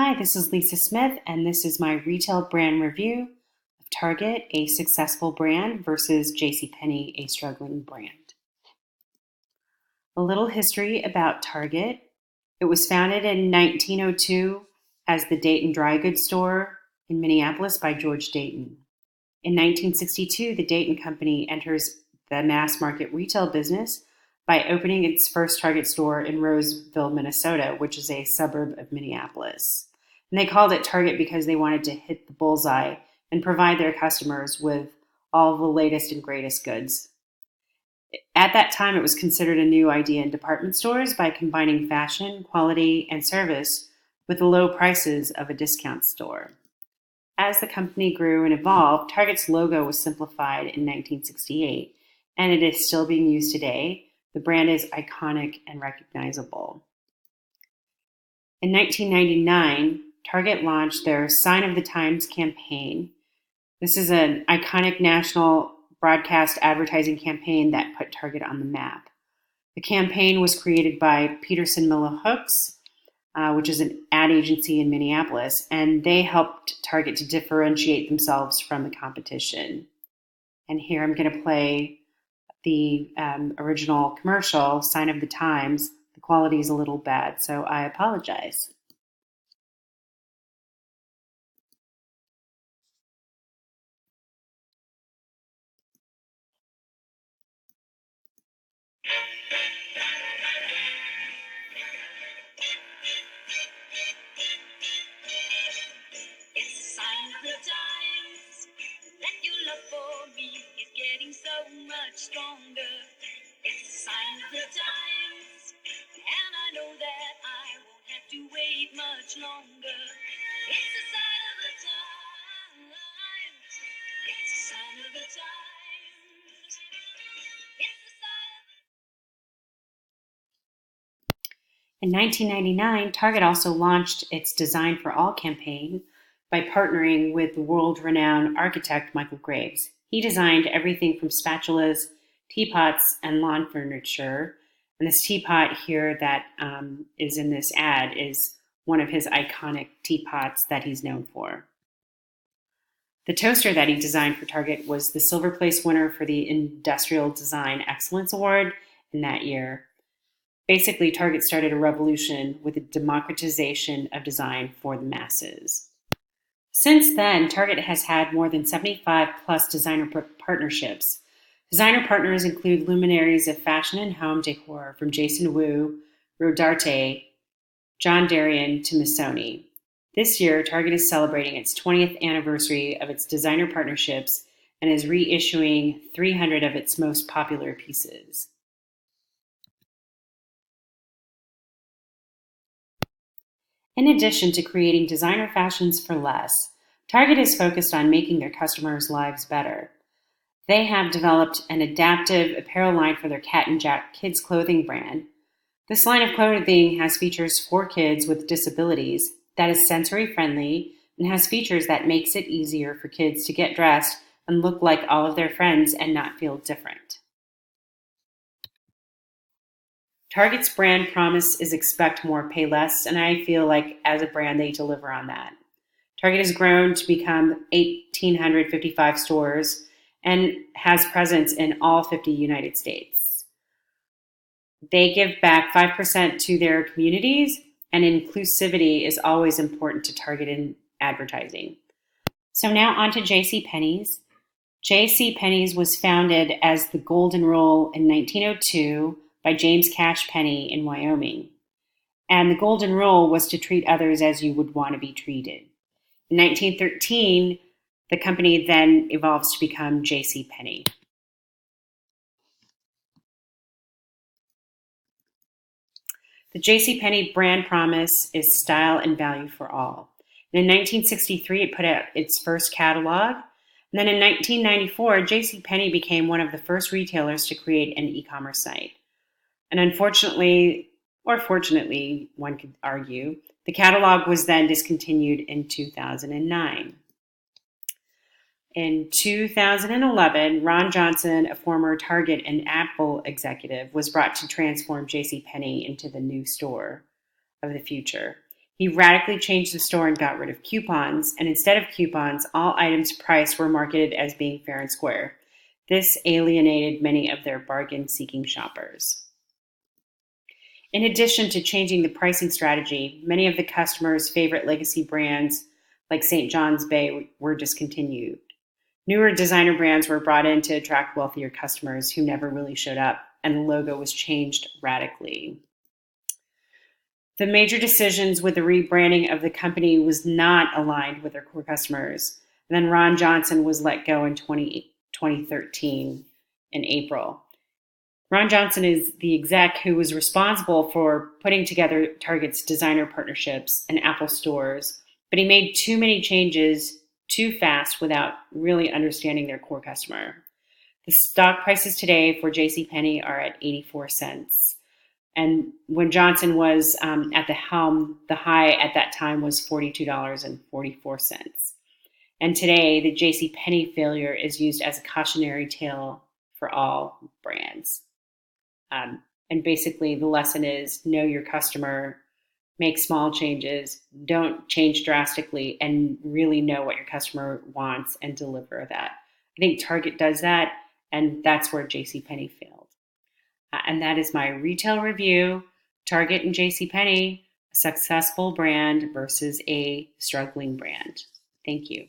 Hi, this is Lisa Smith, and this is my retail brand review of Target, a successful brand, versus JCPenney, a struggling brand. A little history about Target. It was founded in 1902 as the Dayton Dry Goods Store in Minneapolis by George Dayton. In 1962, the Dayton Company enters the mass market retail business by opening its first Target store in Roseville, Minnesota, which is a suburb of Minneapolis. And they called it Target because they wanted to hit the bullseye and provide their customers with all the latest and greatest goods. At that time, it was considered a new idea in department stores by combining fashion, quality, and service with the low prices of a discount store. As the company grew and evolved, Target's logo was simplified in 1968, and it is still being used today. The brand is iconic and recognizable. In 1999, Target launched their Sign of the Times campaign. This is an iconic national broadcast advertising campaign that put Target on the map. The campaign was created by Peterson Miller Hooks, which is an ad agency in Minneapolis, and they helped Target to differentiate themselves from the competition. And here I'm going to play the original commercial, Sign of the Times. The quality is a little bad, so I apologize. It's a sign of the times that your love for me is getting so much stronger. It's a sign of the times, and I know that I won't have to wait much longer. It's a sign of the times. It's a sign of the times. It's a sign of the In 1999, Target also launched its Design for All campaign by partnering with the world-renowned architect Michael Graves. He designed everything from spatulas, teapots, and lawn furniture. And this teapot here that is in this ad is one of his iconic teapots that he's known for. The toaster that he designed for Target was the Silver Place winner for the Industrial Design Excellence Award in that year. Basically, Target started a revolution with the democratization of design for the masses. Since then, Target has had more than 75 plus designer partnerships. Designer partners include luminaries of fashion and home decor from Jason Wu, Rodarte, John Darien to Missoni. This year, Target is celebrating its 20th anniversary of its designer partnerships and is reissuing 300 of its most popular pieces. In addition to creating designer fashions for less, Target is focused on making their customers' lives better. They have developed an adaptive apparel line for their Cat and Jack kids clothing brand. This line of clothing has features for kids with disabilities that is sensory friendly and has features that makes it easier for kids to get dressed and look like all of their friends and not feel different. Target's brand promise is expect more, pay less, and I feel like as a brand they deliver on that. Target has grown to become 1,855 stores and has presence in all 50 United States. They give back 5% to their communities, and inclusivity is always important to Target in advertising. So now on to JCPenney's. JCPenney's was founded as the Golden Rule in 1902 by James Cash Penney in Wyoming. And the Golden Rule was to treat others as you would want to be treated. In 1913, the company then evolves to become JCPenney. The JCPenney brand promise is style and value for all. And in 1963, it put out its first catalog. And then in 1994, JCPenney became one of the first retailers to create an e-commerce site. And unfortunately, or fortunately, one could argue, the catalog was then discontinued in 2009. In 2011, Ron Johnson, a former Target and Apple executive, was brought to transform JCPenney into the new store of the future. He radically changed the store and got rid of coupons, and instead of coupons, all items priced were marketed as being fair and square. This alienated many of their bargain-seeking shoppers. In addition to changing the pricing strategy, many of the customers' favorite legacy brands like St. John's Bay were discontinued. Newer designer brands were brought in to attract wealthier customers who never really showed up, and the logo was changed radically. The major decisions with the rebranding of the company was not aligned with their core customers. And then Ron Johnson was let go in 2013 in April. Ron Johnson is the exec who was responsible for putting together Target's designer partnerships and Apple stores, but he made too many changes too fast without really understanding their core customer. The stock prices today for JCPenney are at 84 cents. And when Johnson was at the helm, the high at that time was $42.44. And today, the JCPenney failure is used as a cautionary tale for all brands. And basically, the lesson is know your customer, make small changes, don't change drastically, and really know what your customer wants and deliver that. I think Target does that, and that's where JCPenney failed. And that is my retail review. Target and JCPenney, a successful brand versus a struggling brand. Thank you.